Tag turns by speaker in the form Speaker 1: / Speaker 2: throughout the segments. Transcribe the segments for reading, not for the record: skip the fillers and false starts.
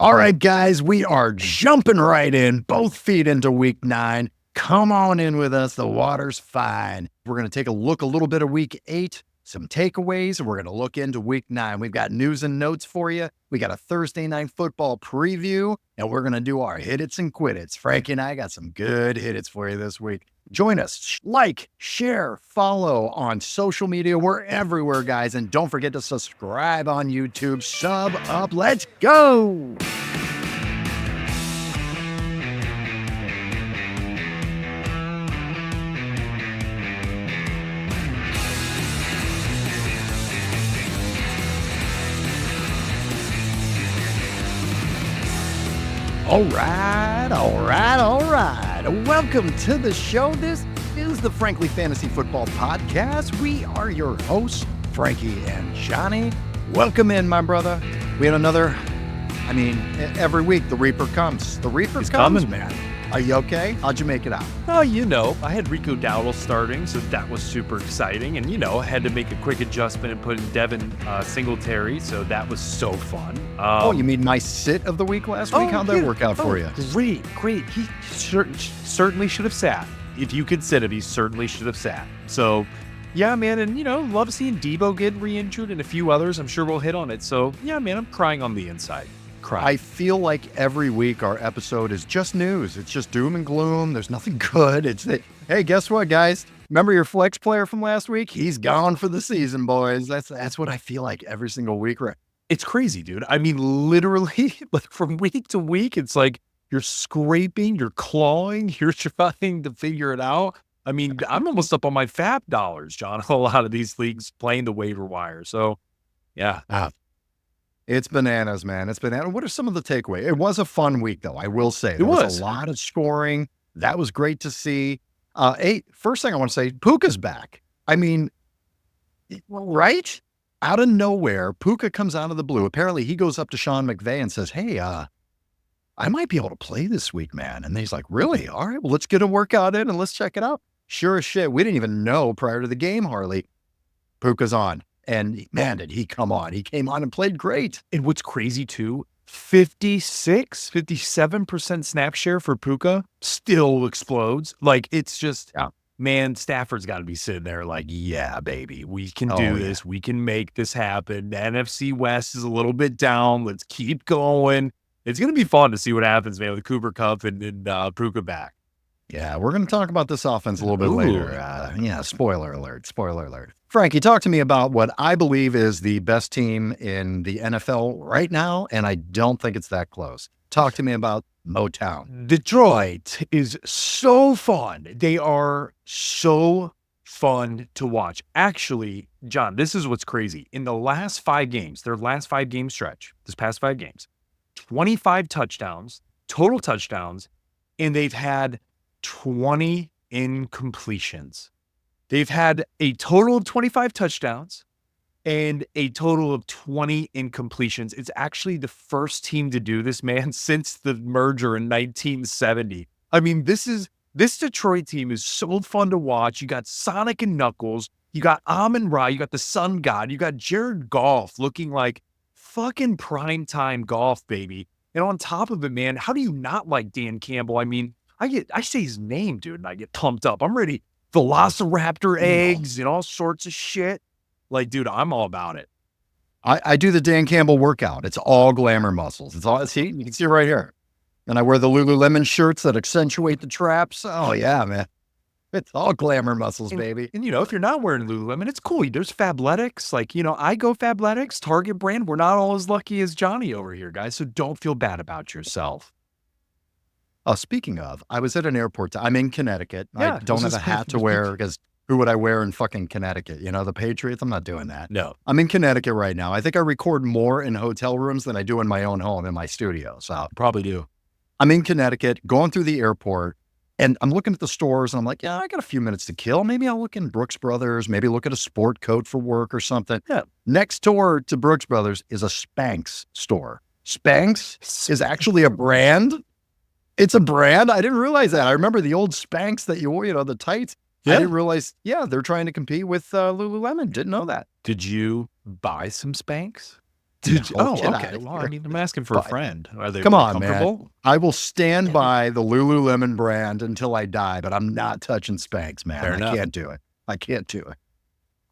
Speaker 1: All right, guys, we are jumping right in, both feet into week 9. Come on in with us. The water's fine. We're going to take a look a little bit of week 8, some takeaways, and we're going to look into week 9. We've got news and notes for you. We got a Thursday night football preview, and we're going to do our hit its and quit its. Frankie and I got some good hit its for you this week. Join us, like, share, follow on social media. We're everywhere, guys. And don't forget to subscribe on YouTube. Sub up. Let's go. All right. Welcome to the show. This is the Frankly Fantasy Football Podcast. We are your hosts, Frankie and Johnny. Welcome in, my brother. We had another, every week the Reaper comes. The Reaper comes,
Speaker 2: coming,
Speaker 1: man. Are you okay? How'd you make it out?
Speaker 2: Oh, I had Rico Dowdle starting, so that was super exciting. And, I had to make a quick adjustment and put in Devin Singletary, so that was so fun.
Speaker 1: You mean my sit of the week last week? How'd that work out for you?
Speaker 2: Great. He certainly should have sat. If you could sit him, he certainly should have sat. So, yeah, man, and, love seeing Debo get re-injured and a few others. I'm sure we'll hit on it. So, yeah, man, I'm crying on the inside.
Speaker 1: I feel like every week our episode is just news. It's just doom and gloom. There's nothing good. Hey, guess what, guys? Remember your flex player from last week? He's gone for the season, boys. That's what I feel like every single week.
Speaker 2: It's crazy, dude. I mean, literally, like from week to week, it's like you're scraping, you're clawing, you're trying to figure it out. I mean, I'm almost up on my FAP dollars, John. A lot of these leagues playing the waiver wire. So, yeah.
Speaker 1: It's bananas, man. It's bananas. What are some of the takeaways? It was a fun week, though. I will say
Speaker 2: It was
Speaker 1: a lot of scoring. That was great to see. First thing I want to say, Puka's back. I mean, right? Out of nowhere, Puka comes out of the blue. Apparently, he goes up to Sean McVay and says, hey, I might be able to play this week, man. And he's like, really? All right, well, let's get a workout in and let's check it out. Sure as shit. We didn't even know prior to the game, Harley. Puka's on. And man, did he come on. He came on and played great.
Speaker 2: And what's crazy too, 57% snap share for Puka still explodes. Like, it's just, man, Stafford's got to be sitting there like, yeah, baby, we can do this. We can make this happen. The NFC West is a little bit down. Let's keep going. It's going to be fun to see what happens, man, with Cooper Kupp and Puka back.
Speaker 1: Yeah, we're going to talk about this offense a little bit later. Spoiler alert. Frankie, talk to me about what I believe is the best team in the NFL right now, and I don't think it's that close. Talk to me about Motown.
Speaker 2: Detroit is so fun. They are so fun to watch. Actually, John, this is what's crazy. In the last 5 games, their last 5-game stretch, this past 5 games, 25 touchdowns, total touchdowns, and they've had 20 incompletions. They've had a total of 25 touchdowns and a total of 20 incompletions. It's actually the first team to do this, man, since the merger in 1970. I mean, this Detroit team is so fun to watch. You got Sonic and Knuckles. You got Amon-Ra. You got the Sun God. You got Jared Goff looking like fucking primetime Goff, baby. And on top of it, man, how do you not like Dan Campbell? I mean, I say his name, dude, and I get pumped up. I'm ready. Velociraptor eggs and all sorts of shit. Like, dude, I'm all about it.
Speaker 1: I do the Dan Campbell workout. It's all glamour muscles. It's all, see, you can see it right here. And I wear the Lululemon shirts that accentuate the traps. Oh, yeah, man. It's all glamour muscles, baby.
Speaker 2: And, if you're not wearing Lululemon, it's cool. There's Fabletics. Like, I go Fabletics, Target brand. We're not all as lucky as Johnny over here, guys. So don't feel bad about yourself.
Speaker 1: Speaking of, I was at an airport. I'm in Connecticut. I don't have a hat to wear because who would I wear in fucking Connecticut? The Patriots? I'm not doing that.
Speaker 2: No.
Speaker 1: I'm in Connecticut right now. I think I record more in hotel rooms than I do in my own home in my studio. So
Speaker 2: probably do.
Speaker 1: I'm in Connecticut, going through the airport, and I'm looking at the stores, and I'm like, I got a few minutes to kill. Maybe I'll look in Brooks Brothers, maybe look at a sport coat for work or something.
Speaker 2: Yeah.
Speaker 1: Next door to Brooks Brothers is a Spanx store. Spanx is actually a brand. It's a brand. I didn't realize that. I remember the old Spanx that you wore, the tights. Yeah. I didn't realize, they're trying to compete with Lululemon. Didn't know that.
Speaker 2: Did you buy some Spanx? Okay. Well, I mean, I'm asking for a friend. Are they
Speaker 1: Come on,
Speaker 2: comfortable?
Speaker 1: man. I will stand by the Lululemon brand until I die, but I'm not touching Spanx, man.
Speaker 2: Fair enough.
Speaker 1: Can't do it. I can't do it.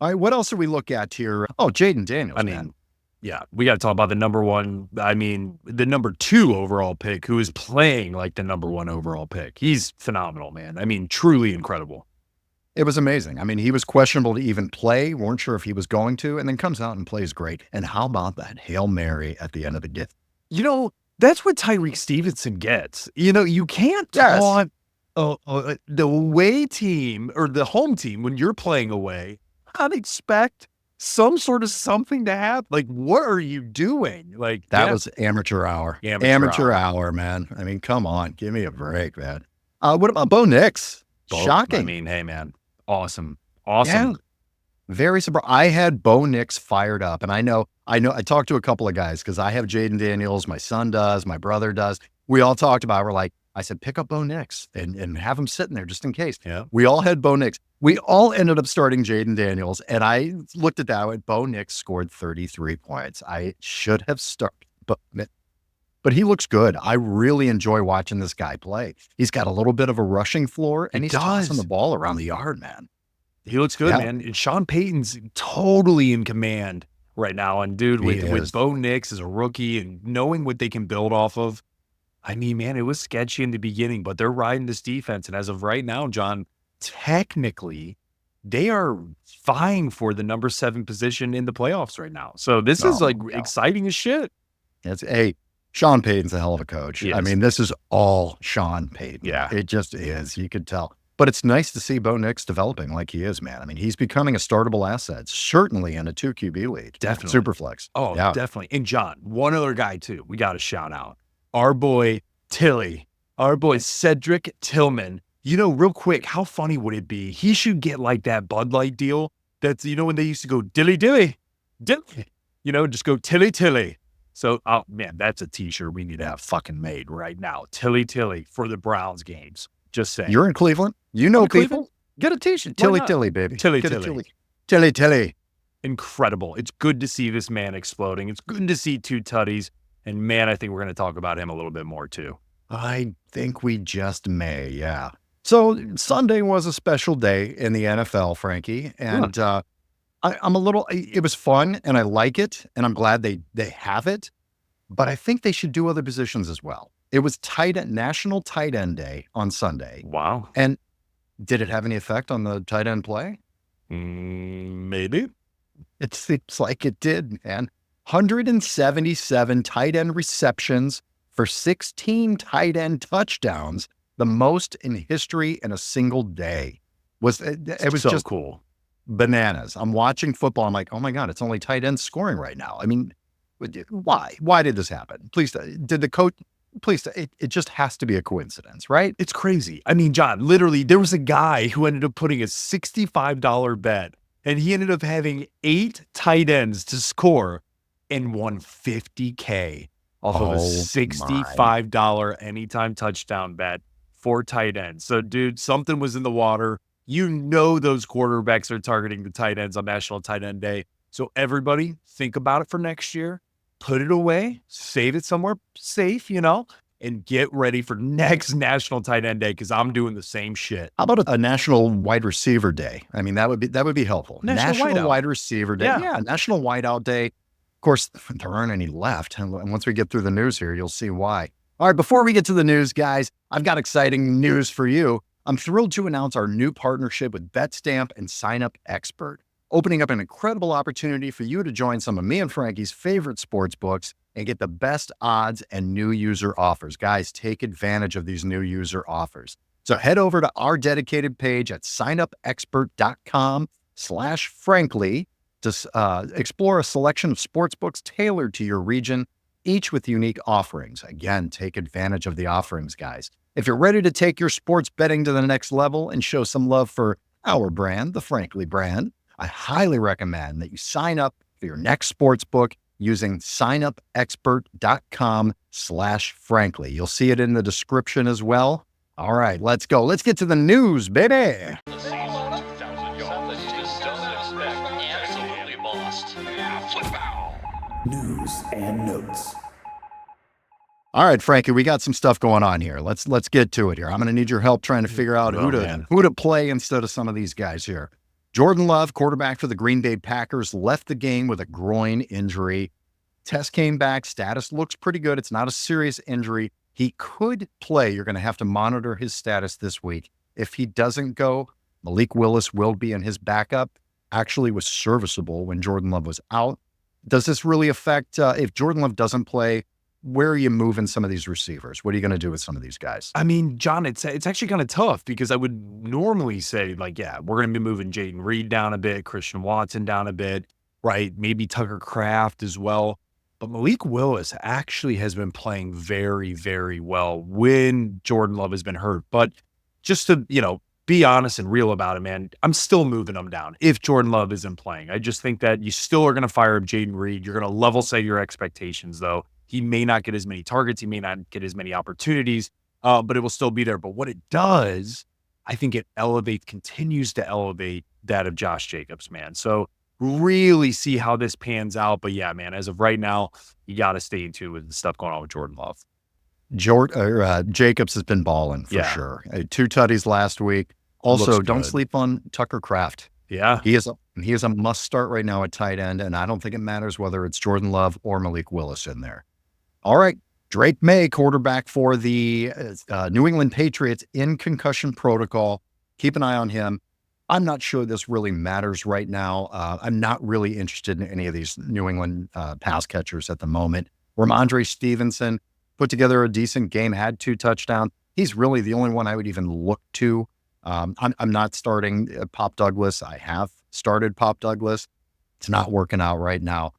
Speaker 1: All right, what else do we look at here? Oh, Jaden Daniels, man.
Speaker 2: Yeah, we got to talk about the the number 2 overall pick, who is playing like the number 1 overall pick. He's phenomenal, man. I mean, truly incredible.
Speaker 1: It was amazing. I mean, he was questionable to even play. Weren't sure if he was going to, and then comes out and plays great. And how about that Hail Mary at the end of the game?
Speaker 2: You know, that's what Tyreek Stevenson gets. You know, you can't taunt the away team or the home team when you're playing away. I'd expect some sort of something to happen. Like, what are you doing? Like,
Speaker 1: that was amateur hour. Amateur hour, man. I mean, come on. Give me a break, man. What about Bo Nix? Shocking.
Speaker 2: I mean, hey, man. Awesome. Yeah.
Speaker 1: Very surprised. I had Bo Nix fired up. And I know, I talked to a couple of guys because I have Jaden Daniels. My son does. My brother does. We all talked about it. We're like, I said, pick up Bo Nix and have him sitting there just in case.
Speaker 2: Yeah.
Speaker 1: We all had Bo Nix. We all ended up starting Jaden Daniels. And I looked at that. I went, Bo Nix scored 33 points. I should have started. But he looks good. I really enjoy watching this guy play. He's got a little bit of a rushing floor, and he's tossing the ball around the yard, man.
Speaker 2: He looks good, man. And Sean Payton's totally in command right now. And, dude, with Bo Nix as a rookie and knowing what they can build off of, I mean, man, it was sketchy in the beginning, but they're riding this defense. And as of right now, John, technically, they are vying for the number 7 position in the playoffs right now. So this is exciting as shit.
Speaker 1: Sean Payton's a hell of a coach. I mean, this is all Sean Payton.
Speaker 2: Yeah.
Speaker 1: It just is. You could tell. But it's nice to see Bo Nix developing like he is, man. I mean, he's becoming a startable asset, certainly in a 2 QB league.
Speaker 2: Definitely.
Speaker 1: Super flex.
Speaker 2: Oh, yeah. Definitely. And John, one other guy too, we got to shout out. Our boy Tilly, our boy Cedric Tillman. You know, real quick, how funny would it be? He should get like that Bud Light deal. That's, you know, when they used to go dilly, you know, just go tilly. So, oh man, that's a t-shirt we need to have fucking made right now. Tilly for the Browns games. Just saying.
Speaker 1: You're in Cleveland. You know people.
Speaker 2: Cleveland?
Speaker 1: Get a t-shirt. Tilly, baby.
Speaker 2: Tilly. Incredible. It's good to see this man exploding. It's good to see 2 tutties. And man, I think we're going to talk about him a little bit more too.
Speaker 1: I think we just may, yeah. So Sunday was a special day in the NFL, Frankie. And it was fun and I like it. And I'm glad they have it. But I think they should do other positions as well. It was National Tight End Day on Sunday.
Speaker 2: Wow.
Speaker 1: And did it have any effect on the tight end play?
Speaker 2: Maybe.
Speaker 1: It seems like it did, man. 177 tight end receptions for 16 tight end touchdowns, the most in history in a single day. It was
Speaker 2: so
Speaker 1: just
Speaker 2: cool.
Speaker 1: Bananas. I'm watching football. I'm like, oh my God, it's only tight ends scoring right now. I mean, why? Why did this happen? Please, did the coach... Please, it just has to be a coincidence, right?
Speaker 2: It's crazy. I mean, John, literally, there was a guy who ended up putting a $65 bet, and he ended up having 8 tight ends to score and won $50K off of a $65 anytime touchdown bet for tight ends. So, dude, something was in the water. You know those quarterbacks are targeting the tight ends on National Tight End Day. So, everybody, think about it for next year. Put it away, save it somewhere safe, you know, and get ready for next National Tight End Day because I'm doing the same shit.
Speaker 1: How about a National Wide Receiver Day? I mean, that would be helpful. National Wide Receiver Day. Yeah, a National Wideout Day. Of course, there aren't any left. And once we get through the news here, you'll see why. All right, before we get to the news, guys, I've got exciting news for you. I'm thrilled to announce our new partnership with BetStamp and Sign Up Expert, opening up an incredible opportunity for you to join some of me and Frankie's favorite sports books and get the best odds and new user offers. Guys, take advantage of these new user offers. So head over to our dedicated page at signupexpert.com/frankly to explore a selection of sports books tailored to your region, each with unique offerings. Again, take advantage of the offerings, guys. If you're ready to take your sports betting to the next level and show some love for our brand, the Frankly brand, I highly recommend that you sign up for your next sports book using signupexpert.com/frankly. You'll see it in the description as well. All right, let's go. Let's get to the news, baby.
Speaker 3: News. and notes.
Speaker 1: All right, Frankie, we got some stuff going on here. Let's get to it here. I'm going to need your help trying to figure out who to play instead of some of these guys here. Jordan Love, quarterback for the Green Bay Packers, left the game with a groin injury. Test came back. Status looks pretty good. It's not a serious injury. He could play. You're going to have to monitor his status this week. If he doesn't go, Malik Willis will be in his backup. Actually was serviceable when Jordan Love was out. Does this really affect, if Jordan Love doesn't play, where are you moving some of these receivers? What are you going to do with some of these guys?
Speaker 2: I mean, John, it's actually kind of tough because I would normally say, like, yeah, we're going to be moving Jaden Reed down a bit, Christian Watson down a bit, right? Maybe Tucker Kraft as well. But Malik Willis actually has been playing very, very well when Jordan Love has been hurt. But just to, be honest and real about it, man, I'm still moving him down if Jordan Love isn't playing. I just think that you still are going to fire up Jaden Reed. You're going to level set your expectations, though. He may not get as many targets. He may not get as many opportunities, but it will still be there. But what it does, I think it continues to elevate that of Josh Jacobs, man. So really see how this pans out. But yeah, man, as of right now, you got to stay in tune with the stuff going on with Jordan Love.
Speaker 1: Jacobs has been balling for sure. 2 tutties last week. Also, don't sleep on Tucker Kraft.
Speaker 2: Yeah.
Speaker 1: He is a must start right now at tight end, and I don't think it matters whether it's Jordan Love or Malik Willis in there. All right, Drake May, quarterback for the New England Patriots in concussion protocol. Keep an eye on him. I'm not sure this really matters right now. I'm not really interested in any of these New England pass catchers at the moment. Ramondre Stevenson put together a decent game, had 2 touchdowns. He's really the only one I would even look to. I'm not starting Pop Douglas. I have started Pop Douglas. It's not working out right now.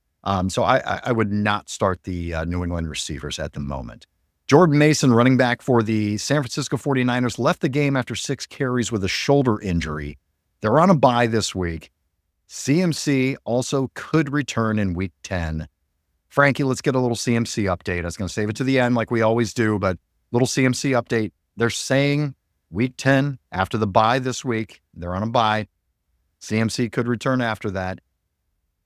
Speaker 1: So I would not start the New England receivers at the moment. Jordan Mason, running back for the San Francisco 49ers, left the game after 6 carries with a shoulder injury. They're on a bye this week. CMC also could return in week 10. Frankie, let's get a little CMC update. I was going to save it to the end like we always do, but little CMC update. They're saying week 10, after the bye this week, they're on a bye. CMC could return after that.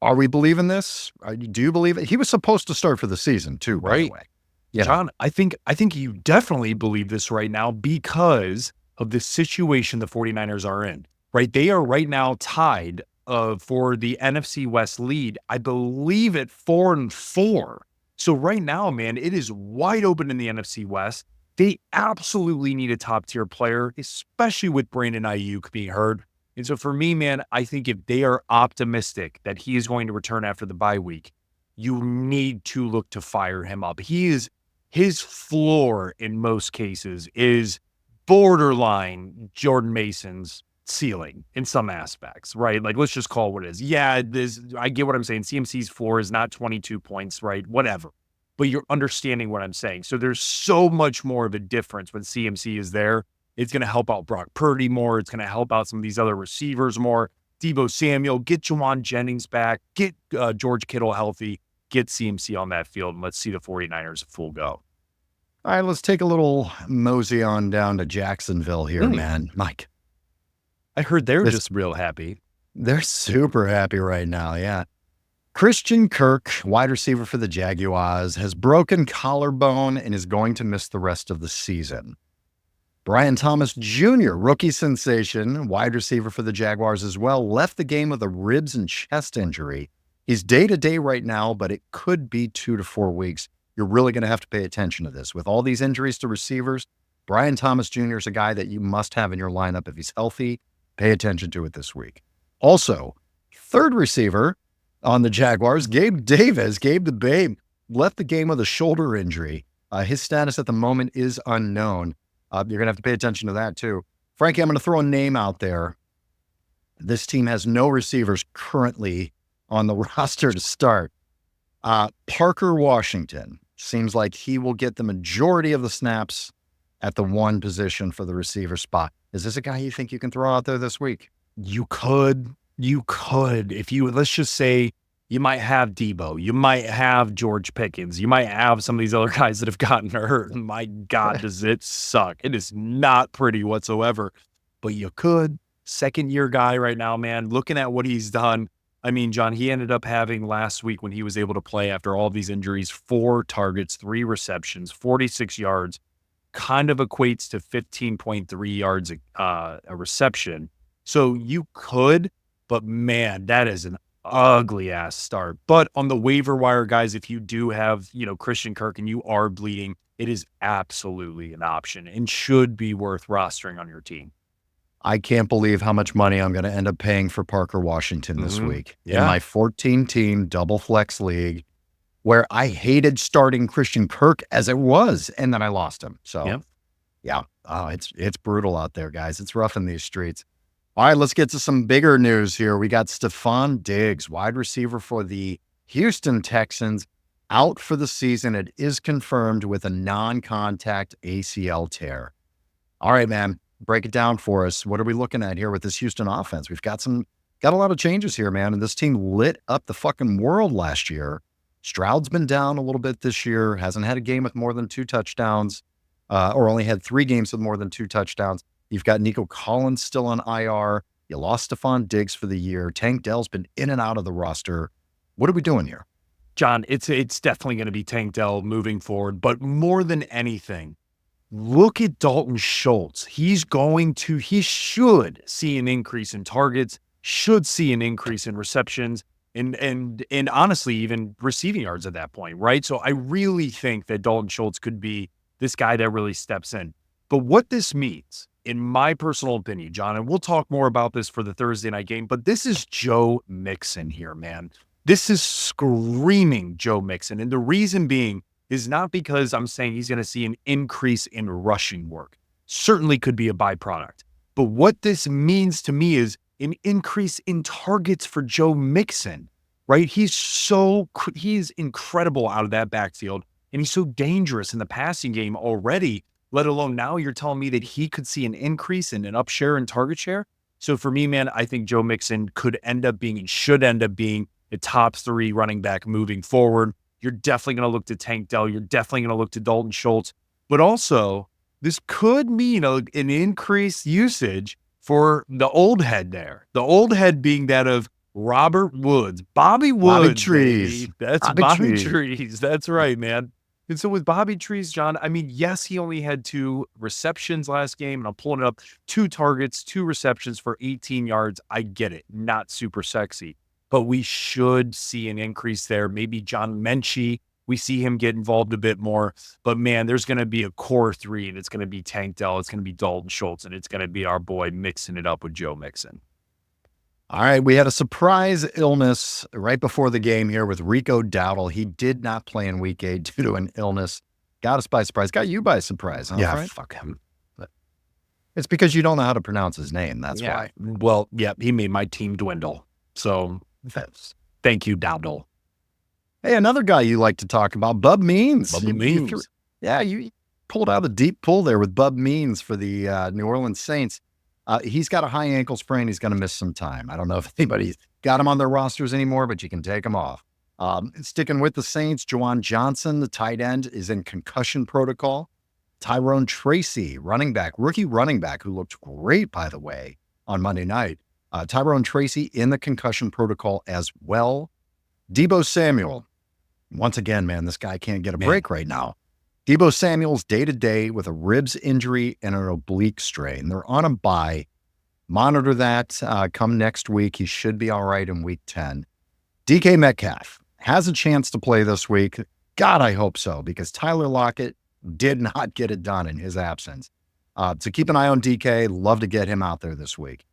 Speaker 1: Are we believing this? Do you believe it? He was supposed to start for the season too, right? By the way.
Speaker 2: John, I think you definitely believe this right now because of the situation the 49ers are in, right? They are right now tied for the NFC West lead, I believe at 4-4. So right now, man, it is wide open in the NFC West. They absolutely need a top tier player, especially with Brandon Ayuk being hurt. And so for me, man, I think if they are optimistic that he is going to return after the bye week, you need to look to fire him up. His floor in most cases is borderline Jordan Mason's ceiling in some aspects, right? Like, let's just call it what it is. Yeah, I get what I'm saying. CMC's floor is not 22 points, right? Whatever. But you're understanding what I'm saying. So there's so much more of a difference when CMC is there. It's going to help out Brock Purdy more. It's going to help out some of these other receivers more. Deebo Samuel, get Juwan Jennings back, get George Kittle healthy, get CMC on that field, and let's see the 49ers full go.
Speaker 1: All right, let's take a little mosey on down to Jacksonville here, man. Mike.
Speaker 2: I heard they're just real happy.
Speaker 1: They're super happy right now, yeah. Christian Kirk, wide receiver for the Jaguars, has broken collarbone and is going to miss the rest of the season. Brian Thomas Jr., rookie sensation, wide receiver for the Jaguars as well, left the game with a ribs and chest injury. He's day-to-day right now, but it could be 2 to 4 weeks. You're really going to have to pay attention to this. With all these injuries to receivers, Brian Thomas Jr. is a guy that you must have in your lineup if he's healthy. Pay attention to it this week. Also, third receiver on the Jaguars, Gabe Davis, Gabe the Babe, left the game with a shoulder injury. His status at the moment is unknown. You're going to have to pay attention to that too. Frankie, I'm going to throw a name out there. This team has no receivers currently on the roster to start. Parker Washington seems like he will get the majority of the snaps at the one position for the receiver spot. Is this a guy you think you can throw out there this week?
Speaker 2: You could. If you, let's just say you might have Deebo, you might have George Pickens, you might have some of these other guys that have gotten hurt. My God, does it suck. It is not pretty whatsoever, but you could. Second-year guy right now, man, looking at what he's done, I mean, John, he ended up having last week when he was able to play after all these injuries, 4 targets, 3 receptions, 46 yards, kind of equates to 15.3 yards a reception. So you could, but man, that is an ugly ass start. But on the waiver wire, guys, if you do have, Christian Kirk and you are bleeding, it is absolutely an option and should be worth rostering on your team.
Speaker 1: I can't believe how much money I'm going to end up paying for Parker Washington this week in my 14-team double flex league, where I hated starting Christian Kirk as it was, and then I lost him. So, yeah, it's brutal out there, guys. It's rough in these streets. All right, let's get to some bigger news here. We got Stephon Diggs, wide receiver for the Houston Texans, out for the season. It is confirmed with a non-contact ACL tear. All right, man, break it down for us. What are we looking at here with this Houston offense? We've got a lot of changes here, man, and this team lit up the fucking world last year. Stroud's been down a little bit this year, hasn't had a game with more than 2 touchdowns, or only had 3 games with more than 2 touchdowns. You've got Nico Collins still on IR. You lost Stephon Diggs for the year. Tank Dell's been in and out of the roster. What are we doing here?
Speaker 2: John, it's definitely going to be Tank Dell moving forward, but more than anything, look at Dalton Schultz. He should see an increase in targets, should see an increase in receptions, and honestly, even receiving yards at that point, right? So I really think that Dalton Schultz could be this guy that really steps in. But what this means, in my personal opinion, John, and we'll talk more about this for the Thursday night game, but this is Joe Mixon here, man. This is screaming Joe Mixon. And the reason being is not because I'm saying he's going to see an increase in rushing work. Certainly could be a byproduct. But what this means to me is an increase in targets for Joe Mixon, right? He's incredible out of that backfield, and he's so dangerous in the passing game already, let alone now you're telling me that he could see an increase in an upshare and target share. So for me, man, I think Joe Mixon could end up being and should end up being a top 3 running back moving forward. You're definitely going to look to Tank Dell. You're definitely going to look to Dalton Schultz. But also, this could mean an increased usage for the old head there. The old head being that of Robert Woods. Bobby Woods.
Speaker 1: Bobby Trees.
Speaker 2: That's Bobby Trees. That's right, man. And so with Bobby Trees, John, I mean, yes, he only had 2 receptions last game, and I'm pulling it up. 2 targets, 2 receptions for 18 yards. I get it. Not super sexy. But we should see an increase there. Maybe John Menchie, we see him get involved a bit more. But, man, there's going to be a core 3, and it's going to be Tank Dell, it's going to be Dalton Schultz, and it's going to be our boy mixing it up with Joe Mixon.
Speaker 1: All right, we had a surprise illness right before the game here with Rico Dowdle. He did not play in Week 8 due to an illness. Got us by surprise. Got you by surprise, huh?
Speaker 2: Yeah,
Speaker 1: right?
Speaker 2: fuck him.
Speaker 1: It's because you don't know how to pronounce his name. That's why.
Speaker 2: Well, yeah, he made my team dwindle. So thank you, Dowdle.
Speaker 1: Hey, another guy you like to talk about, Bub Means.
Speaker 2: Bub Means.
Speaker 1: You pulled out a deep pull there with Bub Means for the New Orleans Saints. He's got a high ankle sprain. He's going to miss some time. I don't know if anybody's got him on their rosters anymore, but you can take him off. Sticking with the Saints, Juwan Johnson, the tight end, is in concussion protocol. Tyrone Tracy, rookie running back, who looked great, by the way, on Monday night. Tyrone Tracy in the concussion protocol as well. Deebo Samuel, once again, man, this guy can't get a break right now. Deebo Samuel's day-to-day with a ribs injury and an oblique strain. They're on a bye. Monitor that come next week. He should be all right in Week 10. DK Metcalf has a chance to play this week. God, I hope so, because Tyler Lockett did not get it done in his absence. So keep an eye on DK. Love to get him out there this week.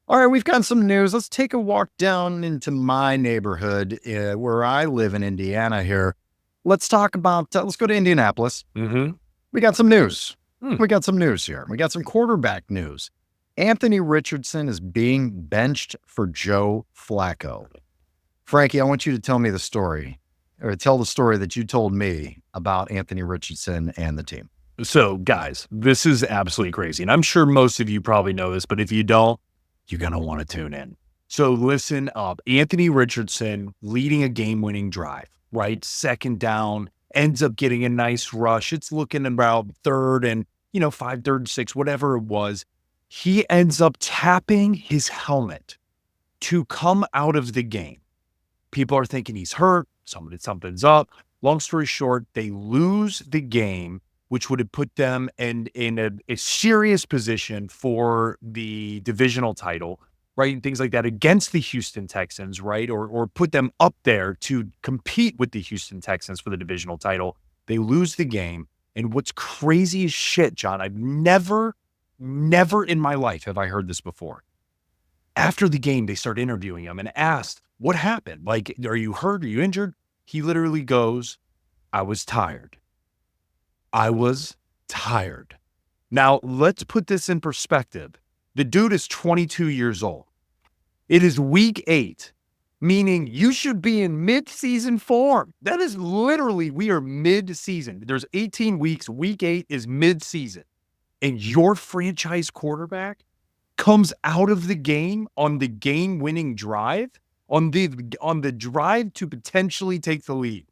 Speaker 1: All right, we've got some news. Let's take a walk down into my neighborhood where I live in Indiana here. Let's talk about, let's go to Indianapolis.
Speaker 2: Mm-hmm.
Speaker 1: We got some news. We got some news here. We got some quarterback news. Anthony Richardson is being benched for Joe Flacco. Frankie, I want you to tell me the story, or tell the story that you told me about Anthony Richardson and the team.
Speaker 2: So, guys, this is absolutely crazy. And I'm sure most of you probably know this, but if you don't, you're going to want to tune in. So listen up. Anthony Richardson leading a game-winning drive, right? Second down, ends up getting a nice rush. It's looking about 3rd and, 5, 3rd, 6, whatever it was. He ends up tapping his helmet to come out of the game. People are thinking he's hurt. Something's up. Long story short, they lose the game, which would have put them in a serious position for the divisional title, right? And things like that against the Houston Texans, right? Or put them up there to compete with the Houston Texans for the divisional title. They lose the game. And what's crazy as shit, John, I've never in my life have I heard this before. After the game, they start interviewing him and asked, what happened? Like, are you hurt? Are you injured? He literally goes, I was tired. I was tired. Now, let's put this in perspective. The dude is 22 years old. It is week 8, meaning you should be in mid-season form. That is literally, we are mid-season. There's 18 weeks. Week 8 is mid-season. And your franchise quarterback comes out of the game on the game-winning drive, on the drive to potentially take the lead.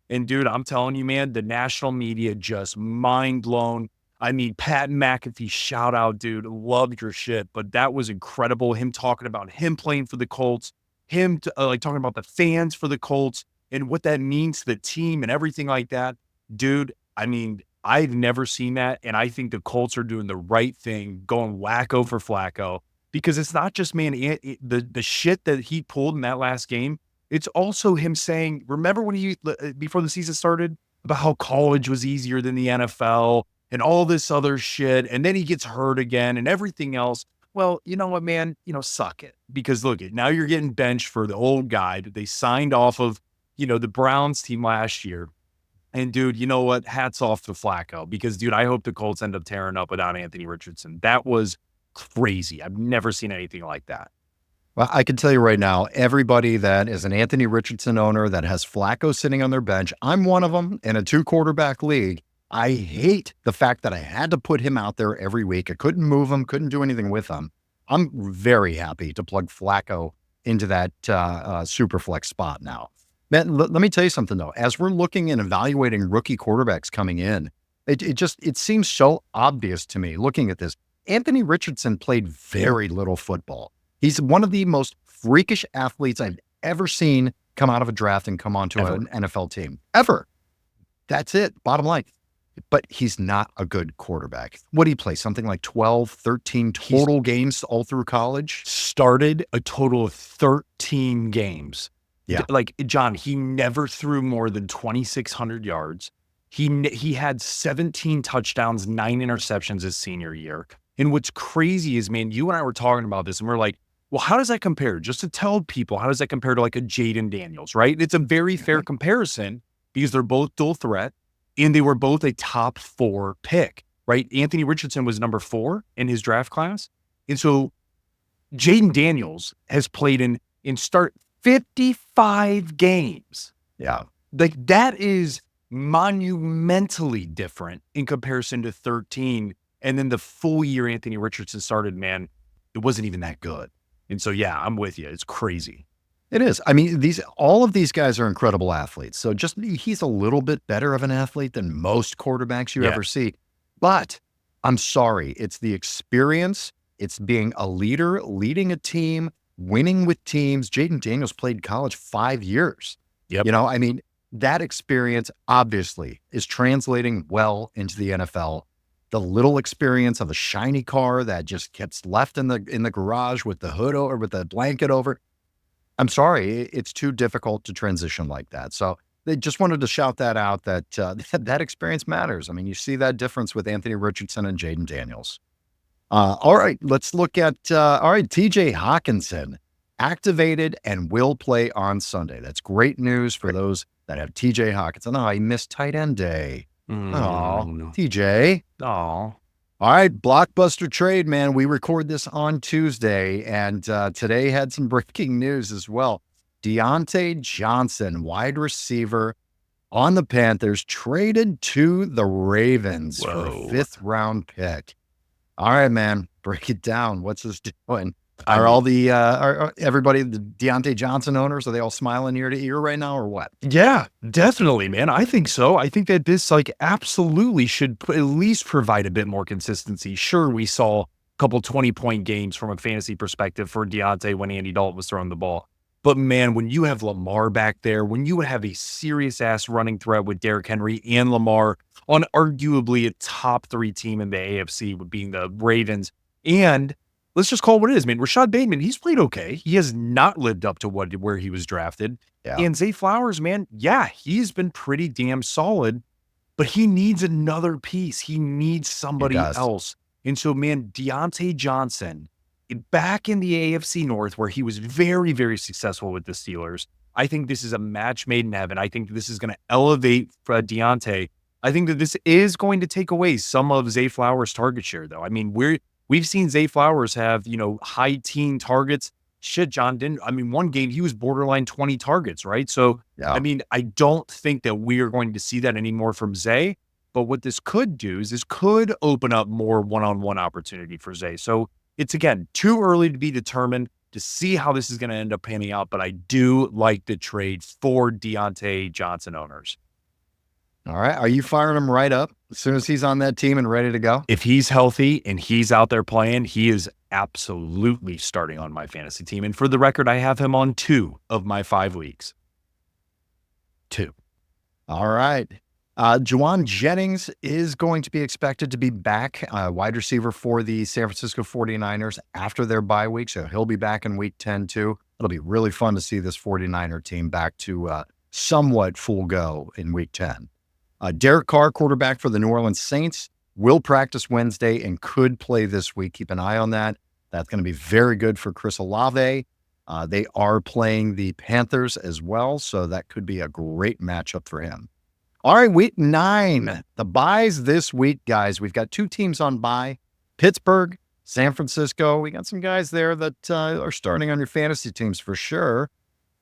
Speaker 2: And dude, I'm telling you, man, the national media just mind blown. I mean, Pat McAfee, shout out, dude. Loved your shit. But that was incredible. Him talking about him playing for the Colts, him talking about the fans for the Colts and what that means to the team and everything like that. Dude, I mean, I've never seen that. And I think the Colts are doing the right thing, going wacko for Flacco, because it's not just, man, the shit that he pulled in that last game. It's also him saying, remember when he, before the season started, about how college was easier than the NFL and all this other shit. And then he gets hurt again and everything else. Well, you know what, man, suck it. Because look, now you're getting benched for the old guy that they signed off of, the Browns team last year. And dude, you know what? Hats off to Flacco, because dude, I hope the Colts end up tearing up without Anthony Richardson. That was crazy. I've never seen anything like that.
Speaker 1: Well, I can tell you right now, everybody that is an Anthony Richardson owner that has Flacco sitting on their bench, I'm one of them in a 2-quarterback league. I hate the fact that I had to put him out there every week. I couldn't move him, couldn't do anything with him. I'm very happy to plug Flacco into that super flex spot now. Man, let me tell you something though. As we're looking and evaluating rookie quarterbacks coming in, it seems so obvious to me looking at this. Anthony Richardson played very little football. He's one of the most freakish athletes I've ever seen come out of a draft and come onto an NFL team. Ever. That's it. Bottom line. But he's not a good quarterback. What did he play? Something like 12, 13 total games all through college?
Speaker 2: Started a total of 13 games.
Speaker 1: Yeah.
Speaker 2: Like, John, he never threw more than 2,600 yards. He had 17 touchdowns, 9 interceptions his senior year. And what's crazy is, man, you and I were talking about this and we're like, well, how does that compare? Just to tell people, how does that compare to like a Jaden Daniels, right? It's a very fair comparison because they're both dual threat and they were both a top 4 pick, right? Anthony Richardson was number 4 in his draft class. And so Jaden Daniels has played in 55 games.
Speaker 1: Yeah.
Speaker 2: Like, that is monumentally different in comparison to 13. And then the full year Anthony Richardson started, man, it wasn't even that good. And so, yeah, I'm with you. It's crazy.
Speaker 1: It is. I mean, all of these guys are incredible athletes. So he's a little bit better of an athlete than most quarterbacks you ever see. But I'm sorry, it's the experience. It's being a leader, leading a team, winning with teams. Jaden Daniels played college 5 years.
Speaker 2: Yep.
Speaker 1: I mean, that experience obviously is translating well into the NFL. The little experience of a shiny car that just gets left in the garage with the hood over, with the blanket over. I'm sorry, it's too difficult to transition like that. So they just wanted to shout that out, that that experience matters. I mean, you see that difference with Anthony Richardson and Jaden Daniels. All right, let's look at, TJ Hawkinson activated and will play on Sunday. That's great news for those that have TJ Hawkinson. Oh, he missed tight end day. Oh, TJ.
Speaker 2: Oh,
Speaker 1: all right. Blockbuster trade, man. We record this on Tuesday, and today had some breaking news as well. Deontay Johnson, wide receiver on the Panthers, traded to the Ravens for a 5th-round pick. All right, man. Break it down. What's this doing? Are everybody, the Deontay Johnson owners, are they all smiling ear to ear right now or what?
Speaker 2: Yeah, definitely, man. I think so. I think that this absolutely should at least provide a bit more consistency. Sure, we saw couple 20-point games from a fantasy perspective for Deontay when Andy Dalton was throwing the ball. But man, when you have Lamar back there, when you have a serious-ass running threat with Derrick Henry and Lamar on arguably a top 3 team in the AFC with being the Ravens, and let's just call it what it is, man. Rashad Bateman, he's played okay. He has not lived up to where he was drafted.
Speaker 1: Yeah.
Speaker 2: And Zay Flowers, man, yeah, he's been pretty damn solid, but he needs another piece. He needs somebody else. And so, man, Deontay Johnson, back in the AFC North, where he was very, very successful with the Steelers, I think this is a match made in heaven. I think this is going to elevate Deontay. I think that this is going to take away some of Zay Flowers' target share, though. I mean, we've seen Zay Flowers have, high teen targets. Shit, John one game he was borderline 20 targets, right? So, yeah. I mean, I don't think that we are going to see that anymore from Zay. But what this could do is this could open up more one-on-one opportunity for Zay. So it's, again, too early to be determined to see how this is going to end up panning out. But I do like the trade for Deontay Johnson owners.
Speaker 1: All right. Are you firing him right up as soon as he's on that team and ready to go?
Speaker 2: If he's healthy and he's out there playing, he is absolutely starting on my fantasy team. And for the record, I have him on 2 of my 5 leagues. 2.
Speaker 1: All right. Juwan Jennings is going to be expected to be back, wide receiver for the San Francisco 49ers after their bye week. So he'll be back in week 10 too. It'll be really fun to see this 49er team back to somewhat full go in week 10. Derek Carr, quarterback for the New Orleans Saints, will practice Wednesday and could play this week. Keep an eye on that. That's going to be very good for Chris Olave. They are playing the Panthers as well, so that could be a great matchup for him. All right, week 9, the byes this week, guys. We've got 2 teams on bye, Pittsburgh, San Francisco. We got some guys there that are starting on your fantasy teams for sure.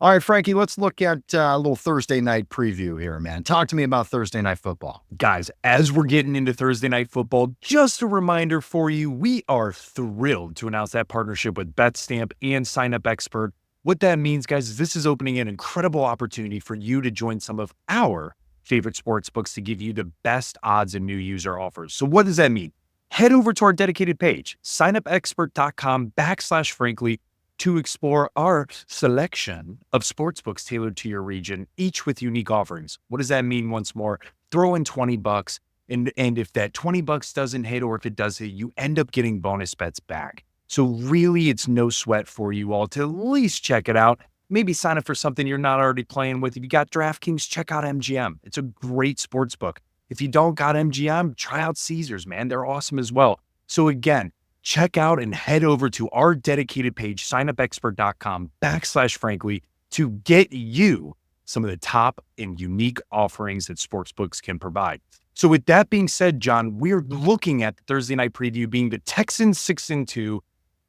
Speaker 1: All right, Frankie, let's look at a little Thursday night preview here, man. Talk to me about Thursday night football.
Speaker 2: Guys, as we're getting into Thursday night football, just a reminder for you, we are thrilled to announce that partnership with BetStamp and Sign Up Expert. What that means, guys, is this is opening an incredible opportunity for you to join some of our favorite sports books to give you the best odds and new user offers. So what does that mean? Head over to our dedicated page, signupexpert.com/frankly, to explore our selection of sportsbooks tailored to your region, each with unique offerings. What does that mean once more? Throw in $20, and if that $20 doesn't hit, or if it does hit, you end up getting bonus bets back. So really, it's no sweat for you all to at least check it out. Maybe sign up for something you're not already playing with. If you got DraftKings, check out MGM. It's a great sportsbook. If you don't got MGM, try out Caesars, man. They're awesome as well. So again, check out and head over to our dedicated page, signupexpert.com/frankly, to get you some of the top and unique offerings that sportsbooks can provide. So with that being said, John, we're looking at the Thursday night preview being the Texans 6-2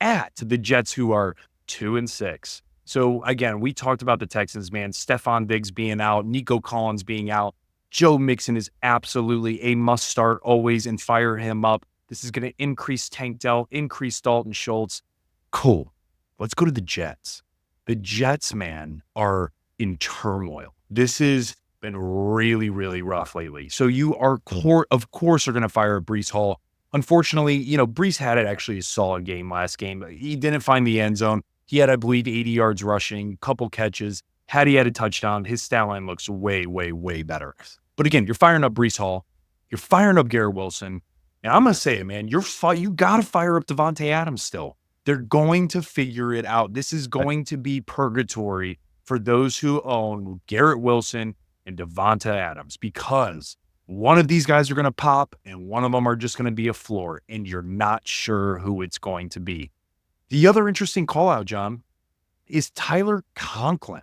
Speaker 2: at the Jets, who are 2-6. So again, we talked about the Texans, man. Stephon Diggs being out, Nico Collins being out. Joe Mixon is absolutely a must start always, and fire him up. This is going to increase Tank Dell, increase Dalton Schultz. Cool. Let's go to the Jets. The Jets, man, are in turmoil. This has been really, really rough lately. So you are, of course, are going to fire Breece Hall. Unfortunately, Breece had actually a solid game last game. He didn't find the end zone. He had, I believe, 80 yards rushing, couple catches. Had he had a touchdown, his stat line looks way, way, way better. But again, you're firing up Breece Hall. You're firing up Garrett Wilson. And I'm going to say it, man, you got to fire up Devontae Adams still. They're going to figure it out. This is going to be purgatory for those who own Garrett Wilson and Devontae Adams, because one of these guys are going to pop and one of them are just going to be a floor, and you're not sure who it's going to be. The other interesting call out, John, is Tyler Conklin.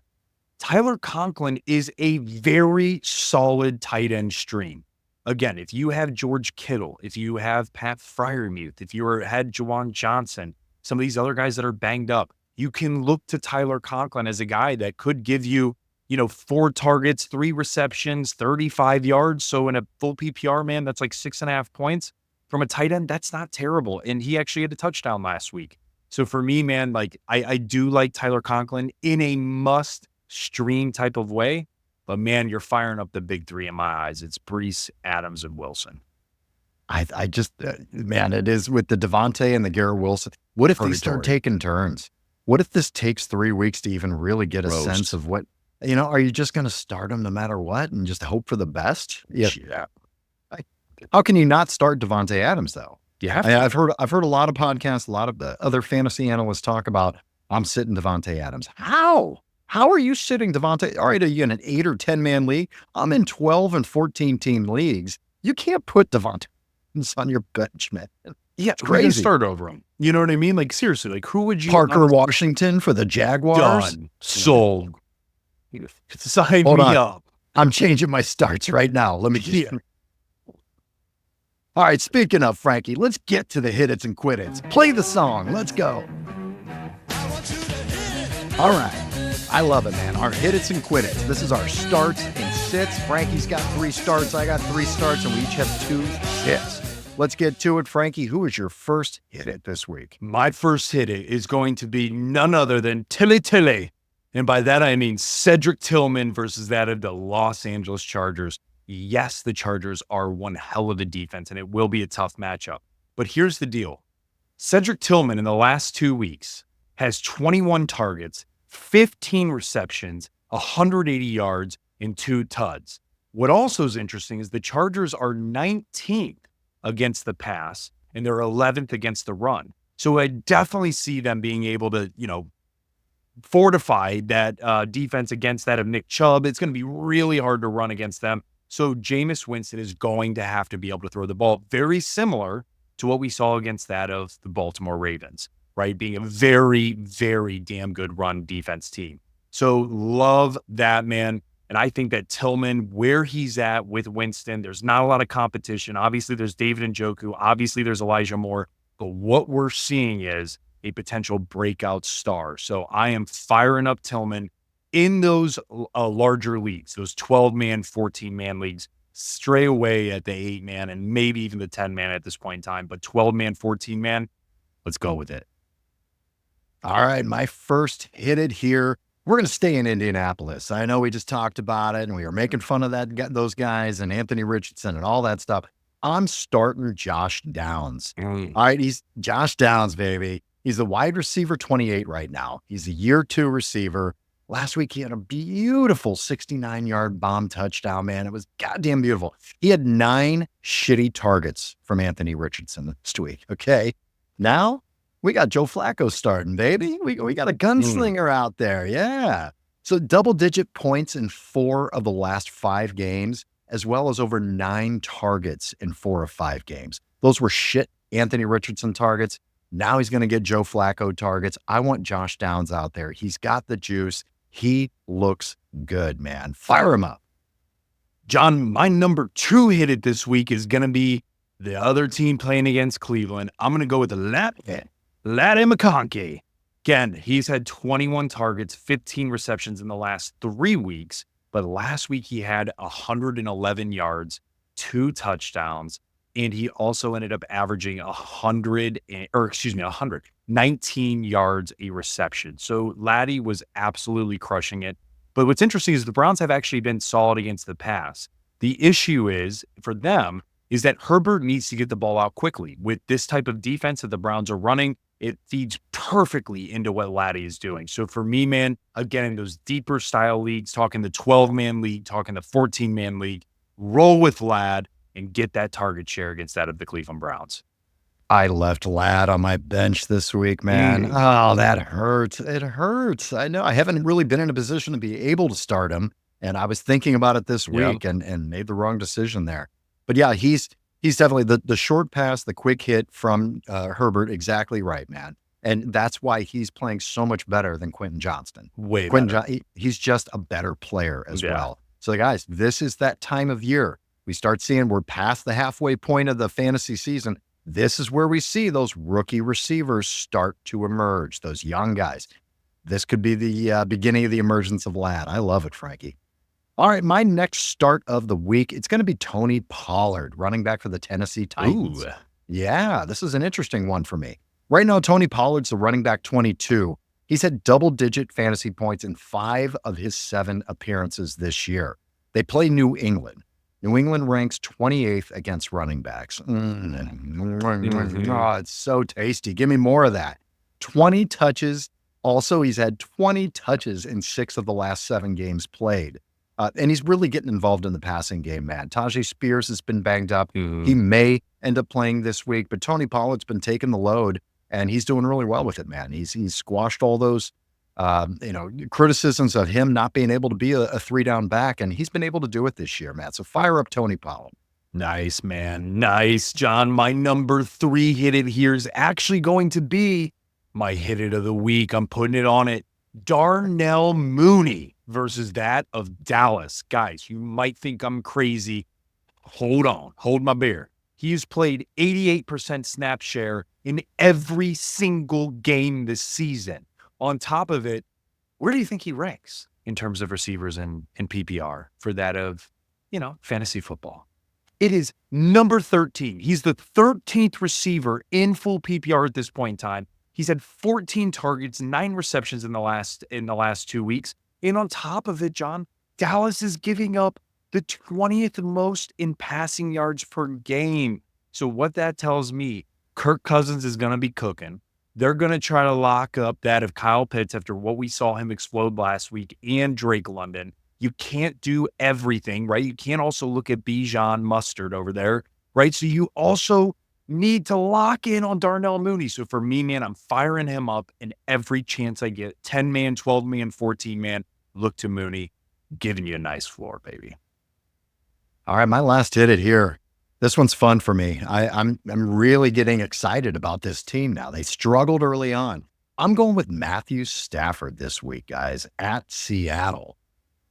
Speaker 2: Tyler Conklin is a very solid tight end stream. Again, if you have George Kittle, if you have Pat Freiermuth, if you had Juwan Johnson, some of these other guys that are banged up, you can look to Tyler Conklin as a guy that could give you, 4 targets, 3 receptions, 35 yards. So in a full PPR, man, that's like 6.5 points. From a tight end, that's not terrible. And he actually had a touchdown last week. So for me, man, I do like Tyler Conklin in a must stream type of way. But man, you're firing up the big 3 in my eyes. It's Breece, Adams, and Wilson.
Speaker 1: I just, man, it is with the Devontae and the Garrett Wilson. What if they start taking turns? What if this takes 3 weeks to even really get a sense of what, are you just going to start them no matter what and just hope for the best? Yeah. How can you not start Devontae Adams though?
Speaker 2: You have to.
Speaker 1: I've heard a lot of podcasts, a lot of the other fantasy analysts talk about, I'm sitting Devontae Adams. How are you sitting Devontae? All right, are you in an 8 or 10 man league? I'm in 12 and 14 team leagues. You can't put Devontae on your bench, man.
Speaker 2: Yeah, it's crazy. Start over him. You know what I mean? Like, seriously, like, who would you?
Speaker 1: Parker Washington for the Jaguars?
Speaker 2: Done. Sold. Sign me up.
Speaker 1: I'm changing my starts right now. Let me just... All right, speaking of Frankie, let's get to the hit it's and quit it's. Play the song. Let's go. All right. I love it, man. Our hit it's and quit it's. This is our starts and sits. Frankie's got 3 starts. I got 3 starts, and we each have 2 sits. Let's get to it. Frankie, who is your first hit it this week?
Speaker 2: My first hit it is going to be none other than Tilly. And by that, I mean Cedric Tillman versus that of the Los Angeles Chargers. Yes, the Chargers are one hell of a defense, and it will be a tough matchup. But here's the deal. Cedric Tillman in the last 2 weeks has 21 targets, 15 receptions, 180 yards, and 2 tuds. What also is interesting is the Chargers are 19th against the pass, and they're 11th against the run. So I definitely see them being able to, fortify that defense against that of Nick Chubb. It's going to be really hard to run against them. So Jameis Winston is going to have to be able to throw the ball, very similar to what we saw against that of the Baltimore Ravens, right? Being a very, very damn good run defense team. So love that, man. And I think that Tillman, where he's at with Winston, there's not a lot of competition. Obviously, there's David Njoku. Obviously, there's Elijah Moore. But what we're seeing is a potential breakout star. So I am firing up Tillman in those larger leagues, those 12-man, 14-man leagues, stray away at the 8-man and maybe even the 10-man at this point in time. But 12-man, 14-man, let's go with it.
Speaker 1: All right, my first hit it here. We're going to stay in Indianapolis. I know we just talked about it, and we were making fun of those guys and Anthony Richardson and all that stuff. I'm starting Josh Downs. All right, he's Josh Downs, baby. He's the wide receiver 28 right now. He's a year 2 receiver. Last week, he had a beautiful 69-yard bomb touchdown, man. It was goddamn beautiful. He had 9 shitty targets from Anthony Richardson this week, okay? Now, we got Joe Flacco starting, baby. We got a gunslinger out there, yeah. So double-digit points in 4 of the last 5 games, as well as over 9 targets in 4 of 5 games. Those were shit Anthony Richardson targets. Now he's going to get Joe Flacco targets. I want Josh Downs out there. He's got the juice. He looks good, man. Fire him up.
Speaker 2: John, my number 2 hit it this week is going to be the other team playing against Cleveland. I'm going to go with Laddie McConkey. Again, he's had 21 targets, 15 receptions in the last 3 weeks. But last week he had 111 yards, 2 touchdowns, and he also ended up averaging 119 yards a reception. So Laddie was absolutely crushing it. But what's interesting is the Browns have actually been solid against the pass. The issue is for them is that Herbert needs to get the ball out quickly. With this type of defense that the Browns are running, it feeds perfectly into what Laddie is doing. So for me, man, again, in those deeper style leagues, talking the 12-man league, talking the 14-man league, roll with Ladd and get that target share against that of the Cleveland Browns.
Speaker 1: I left Ladd on my bench this week, man. Oh, that hurts. It hurts. I know I haven't really been in a position to be able to start him. And I was thinking about it this week and made the wrong decision there. But yeah, he's definitely the short pass, the quick hit from Herbert. Exactly right, man. And that's why he's playing so much better than Quentin Johnston. He's just a better player as well. So guys, this is that time of year. We start seeing we're past the halfway point of the fantasy season. This is where we see those rookie receivers start to emerge, those young guys. This could be the beginning of the emergence of Ladd. I love it, Frankie. All right, my next start of the week, it's going to be Tony Pollard, running back for the Tennessee Titans. Ooh. Yeah, this is an interesting one for me. Right now, Tony Pollard's the running back 22. He's had double-digit fantasy points in 5 of his 7 appearances this year. They play New England. New England ranks 28th against running backs. Oh, it's so tasty. Give me more of that. 20 touches. Also, he's had 20 touches in 6 of the last 7 games played. And he's really getting involved in the passing game, man. Tajay Spears has been banged up. He may end up playing this week, but Tony Pollard's been taking the load, and he's doing really well with it, man. He's squashed all those criticisms of him not being able to be a 3-down back, and he's been able to do it this year, Matt. So fire up Tony Pollard.
Speaker 2: Nice, man. Nice, John. My number 3 hit it here is actually going to be my hit it of the week. I'm putting it on it. Darnell Mooney versus that of Dallas. Guys, you might think I'm crazy. Hold on. Hold my beer. He's played 88% snap share in every single game this season. On top of it, where do you think he ranks in terms of receivers in PPR for that of, fantasy football? It is number 13. He's the 13th receiver in full PPR at this point in time. He's had 14 targets, 9 receptions in the last 2 weeks. And on top of it, John, Dallas is giving up the 20th most in passing yards per game. So what that tells me, Kirk Cousins is going to be cooking. They're going to try to lock up that of Kyle Pitts after what we saw him explode last week and Drake London. You can't do everything, right? You can't also look at Bijan Mustard over there, right? So you also need to lock in on Darnell Mooney. So for me, man, I'm firing him up in every chance I get. 10-man, 12-man, 14-man. Look to Mooney, giving you a nice floor, baby.
Speaker 1: All right, my last hit it here. This one's fun for me. I'm really getting excited about this team now. They struggled early on. I'm going with Matthew Stafford this week, guys, at Seattle.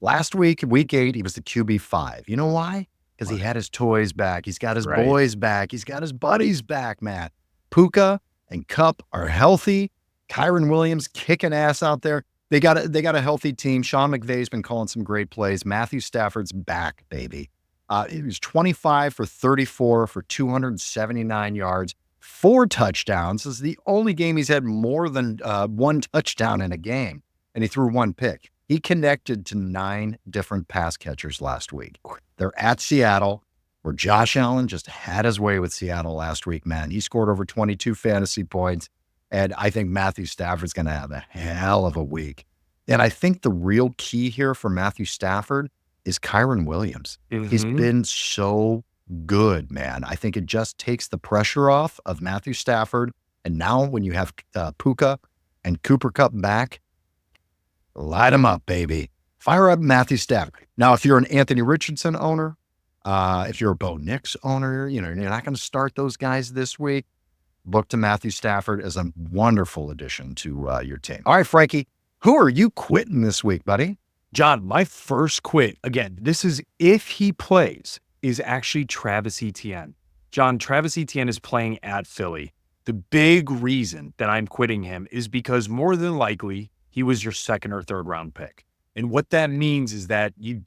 Speaker 1: Last week, week 8, he was the QB5. You know why? Because he had his toys back. He's got his boys back. He's got his buddies back, Matt. Puka and Kupp are healthy. Kyren Williams kicking ass out there. They got a healthy team. Sean McVay's been calling some great plays. Matthew Stafford's back, baby. He was 25 for 34 for 279 yards, 4 touchdowns. This is the only game he's had more than 1 touchdown in a game, and he threw 1 pick. He connected to 9 different pass catchers last week. They're at Seattle, where Josh Allen just had his way with Seattle last week, man. He scored over 22 fantasy points, and I think Matthew Stafford's going to have a hell of a week. And I think the real key here for Matthew Stafford is Kyren Williams. He's been so good, man. I think it just takes the pressure off of Matthew Stafford. And now when you have Puka and Cooper Kupp back, light them up, baby. Fire up Matthew Stafford. Now, if you're an Anthony Richardson owner, if you're a Bo Nix owner, you're not going to start those guys this week. Look to Matthew Stafford as a wonderful addition to your team. All right, Frankie, who are you quitting this week, buddy?
Speaker 2: John, my first quit, again, this is if he plays, is actually Travis Ettienne. John, Travis Ettienne is playing at Philly. The big reason that I'm quitting him is because more than likely he was your 2nd or 3rd round pick. And what that means is that you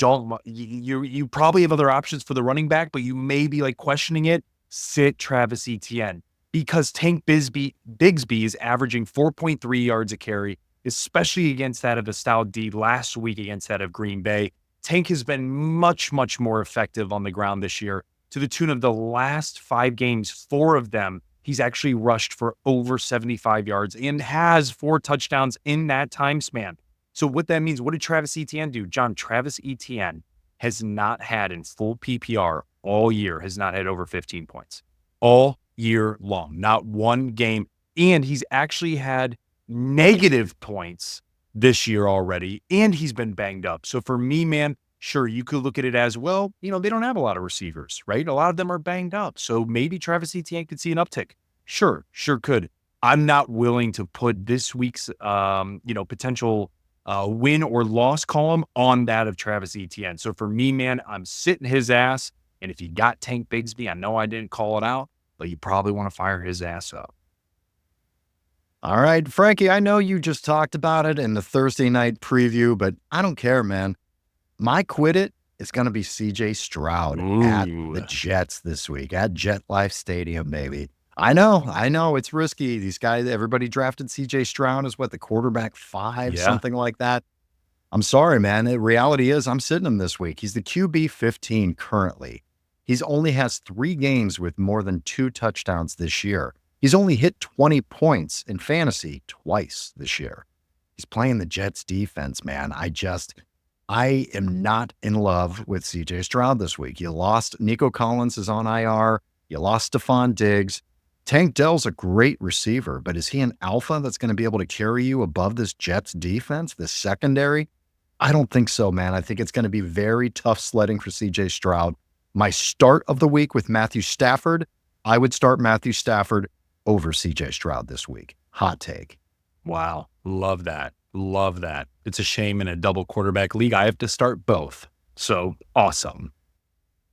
Speaker 2: probably have other options for the running back, but you may be questioning it. Sit Travis Ettienne because Tank Bigsby is averaging 4.3 yards a carry, especially against that of the style D last week against that of Green Bay. Tank has been much, much more effective on the ground this year to the tune of the last 5 games, 4 of them, he's actually rushed for over 75 yards and has 4 touchdowns in that time span. So what that means, what did Travis Ettienne do? John, Travis Ettienne has not had in full PPR all year, has not had over 15 points all year long, not one game. And he's actually had negative points this year already, and he's been banged up. So for me, man, sure, you could look at it as, well, they don't have a lot of receivers, right? A lot of them are banged up. So maybe Travis Ettienne could see an uptick. Sure could. I'm not willing to put this week's, potential win or loss column on that of Travis Ettienne. So for me, man, I'm sitting his ass. And if you got Tank Bigsby, I know I didn't call it out, but you probably want to fire his ass up.
Speaker 1: All right, Frankie, I know you just talked about it in the Thursday night preview, but I don't care, man. My quit it is going to be CJ Stroud at the Jets this week, at Jet Life Stadium, baby. I know, it's risky. These guys, everybody drafted CJ Stroud as the quarterback 5, something like that. I'm sorry, man. The reality is I'm sitting him this week. He's the QB 15 currently. He's only has 3 games with more than 2 touchdowns this year. He's only hit 20 points in fantasy twice this year. He's playing the Jets defense, man. I am not in love with CJ Stroud this week. You lost Nico Collins is on IR. You lost Stephon Diggs. Tank Dell's a great receiver, but is he an alpha that's going to be able to carry you above this Jets defense, this secondary? I don't think so, man. I think it's going to be very tough sledding for CJ Stroud. My start of the week with Matthew Stafford, I would start Matthew Stafford over CJ Stroud this week. Hot take.
Speaker 2: Wow. Love that. Love that. It's a shame in a double quarterback league, I have to start both. So awesome.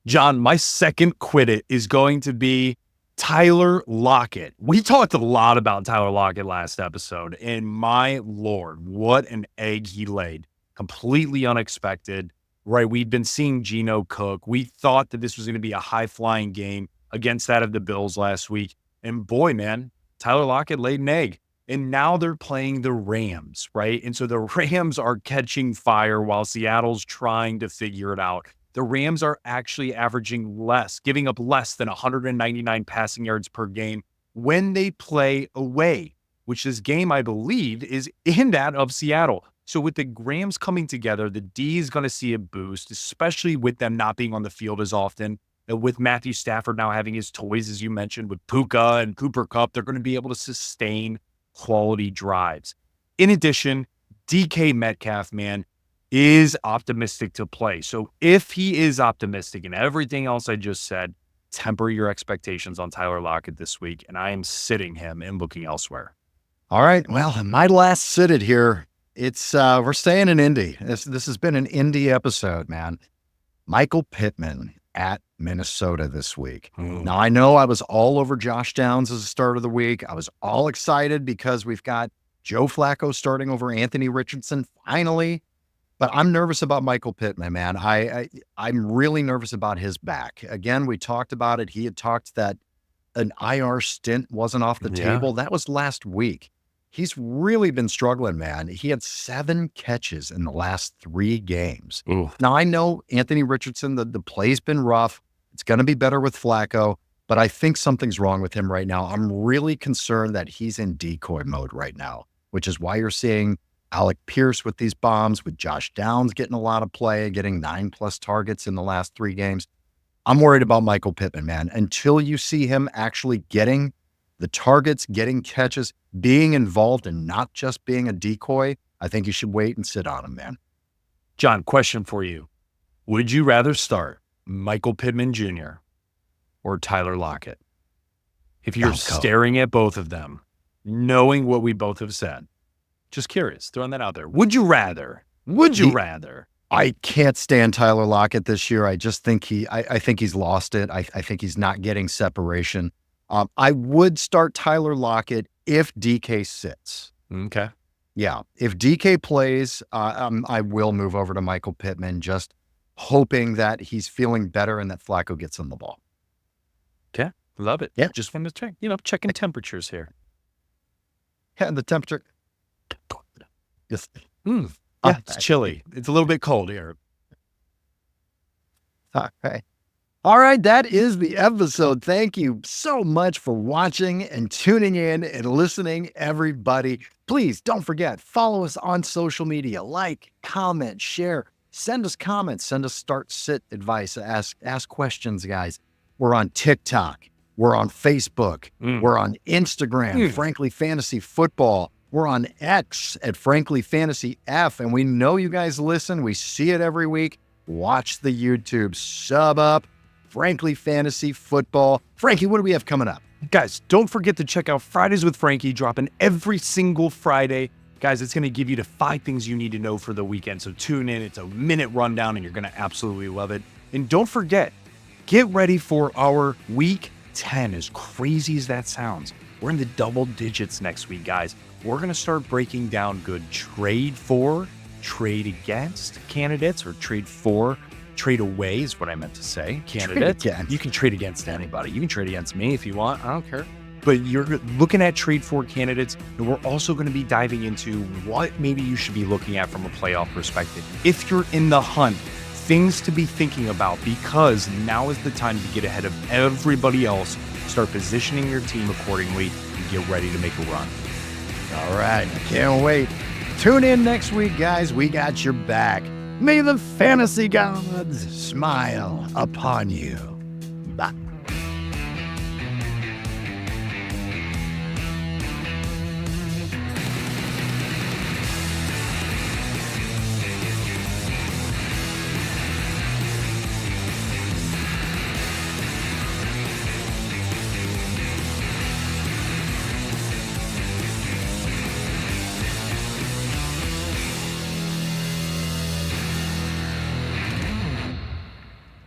Speaker 2: John, my second quit it is going to be Tyler Lockett. We talked a lot about Tyler Lockett last episode, and my Lord, what an egg he laid. Completely unexpected, right? We'd been seeing Geno cook. We thought that this was going to be a high-flying game against that of the Bills last week. And boy, man, Tyler Lockett laid an egg. And now they're playing the Rams, right? And so the Rams are catching fire while Seattle's trying to figure it out. The Rams are actually averaging less, giving up less than 199 passing yards per game when they play away, which this game, I believe, is in that of Seattle. So with the Rams coming together, the D is going to see a boost, especially with them not being on the field as often. With Matthew Stafford now having his toys, as you mentioned, with Puka and Cooper Kupp, they're going to be able to sustain quality drives. In addition, DK Metcalf, man, is optimistic to play. So if he is optimistic and everything else I just said, temper your expectations on Tyler Lockett this week, and I am sitting him and looking elsewhere.
Speaker 1: All right. Well, my last sit it here. It's we're staying in Indy. This has been an Indy episode, man. Michael Pittman at Minnesota this week. Now, I know I was all over Josh Downs as the start of the week. I was all excited because we've got Joe Flacco starting over Anthony Richardson finally. But I'm nervous about Michael Pittman, man. I'm really nervous about his back. Again, we talked about it. He had talked that an IR stint wasn't off the table. That was last week. He's really been struggling, man. He had 7 catches in the last 3 games.
Speaker 2: Ooh.
Speaker 1: Now, I know Anthony Richardson, the play's been rough. It's going to be better with Flacco, but I think something's wrong with him right now. I'm really concerned that he's in decoy mode right now, which is why you're seeing Alec Pierce with these bombs, with Josh Downs getting a lot of play, getting 9+ targets in the last 3 games. I'm worried about Michael Pittman, man. Until you see him actually getting the targets, getting catches, being involved and not just being a decoy, I think you should wait and sit on him, man.
Speaker 2: John, question for you. Would you rather start Michael Pittman Jr. or Tyler Lockett? If you're staring at both of them, knowing what we both have said, just curious, throwing that out there. Would you rather?
Speaker 1: I can't stand Tyler Lockett this year. I just think I think he's lost it. I think he's not getting separation. I would start Tyler Lockett if DK sits.
Speaker 2: Okay.
Speaker 1: Yeah. If DK plays, I will move over to Michael Pittman, just hoping that he's feeling better and that Flacco gets him the ball.
Speaker 2: Okay. Love it.
Speaker 1: Yeah.
Speaker 2: Just wanted to check, checking temperatures here.
Speaker 1: Yeah, the temperature. Just,
Speaker 2: yeah, it's chilly. It's a little bit cold here.
Speaker 1: Okay. All right, that is the episode. Thank you so much for watching and tuning in and listening, everybody. Please don't forget, follow us on social media. Like, comment, share, send us comments, send us start-sit advice, ask questions, guys. We're on TikTok. We're on Facebook. We're on Instagram, Frankly Fantasy Football. We're on X at Frankly Fantasy F, and we know you guys listen. We see it every week. Watch the YouTube. Sub up. Frankly Fantasy Football. Frankie, what do we have coming up?
Speaker 2: Guys, don't forget to check out Fridays with Frankie, dropping every single Friday. Guys, it's going to give you the 5 things you need to know for the weekend. So tune in. It's a minute rundown, and you're going to absolutely love it. And don't forget, get ready for our Week 10, as crazy as that sounds. We're in the double digits next week, guys. We're going to start breaking down good trade for, trade against candidates, or trade for, trade away is what I meant to say. Candidates. You can trade against anybody. You can trade against me if you want. I don't care. but you're looking at trade for candidates, and we're also going to be diving into what maybe you should be looking at from a playoff perspective. If you're in the hunt, things to be thinking about, because now is the time to get ahead of everybody else, start positioning your team accordingly, and get ready to make a run.
Speaker 1: All right, I can't wait. Tune in next week, guys. We got your back. May the fantasy gods smile upon you.